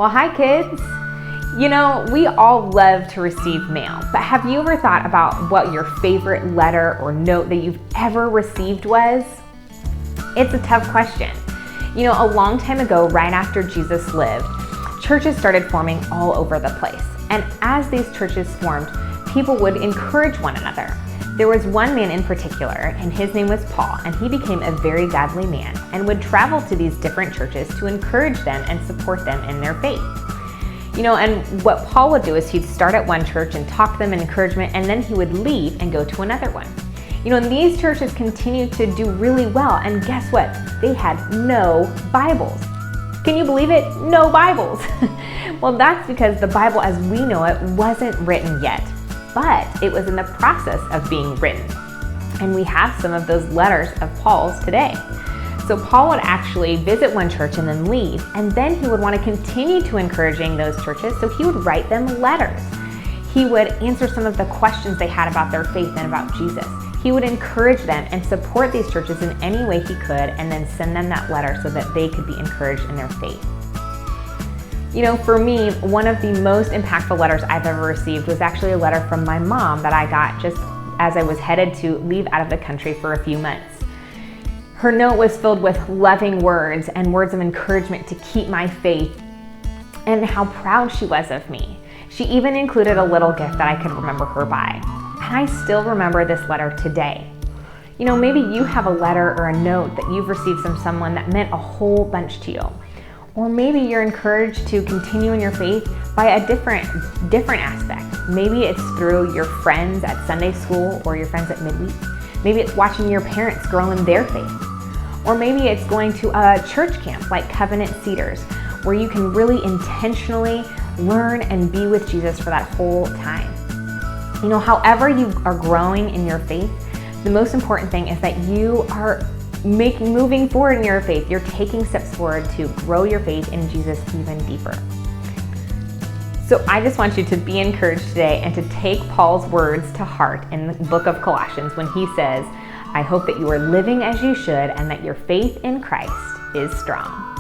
Well, hi kids. You know, we all love to receive mail, but have you ever thought about what your favorite letter or note that you've ever received was? It's a tough question. You know, a long time ago, right after Jesus lived, churches started forming all over the place. And as these churches formed, people would encourage one another. There was one man in particular, and his name was Paul, and he became a very godly man and would travel to these different churches to encourage them and support them in their faith. You know, and what Paul would do is he'd start at one church and talk to them in encouragement, and then he would leave and go to another one. You know, and these churches continued to do really well, and guess what? They had no Bibles. Can you believe it? No Bibles. Well, that's because the Bible as we know it wasn't written yet, but it was in the process of being written. And we have some of those letters of Paul's today. So Paul would actually visit one church and then leave, and then he would want to continue to encouraging those churches, so he would write them letters. He would answer some of the questions they had about their faith and about Jesus. He would encourage them and support these churches in any way he could, and then send them that letter so that they could be encouraged in their faith. You know, for me, one of the most impactful letters I've ever received was actually a letter from my mom that I got just as I was headed to leave out of the country for a few months. Her note was filled with loving words and words of encouragement to keep my faith, and how proud she was of me. She even included a little gift that I could remember her by. And I still remember this letter today. You know, maybe you have a letter or a note that you've received from someone that meant a whole bunch to you. Or maybe you're encouraged to continue in your faith by a different aspect. Maybe it's through your friends at Sunday school or your friends at midweek. Maybe it's watching your parents grow in their faith. Or maybe it's going to a church camp like Covenant Cedars, where you can really intentionally learn and be with Jesus for that whole time. You know, however you are growing in your faith, the most important thing is that you are moving forward in your faith. You're taking steps forward to grow your faith in Jesus even deeper. So I just want you to be encouraged today and to take Paul's words to heart in the book of Colossians when he says, I hope that you are living as you should and that your faith in Christ is strong.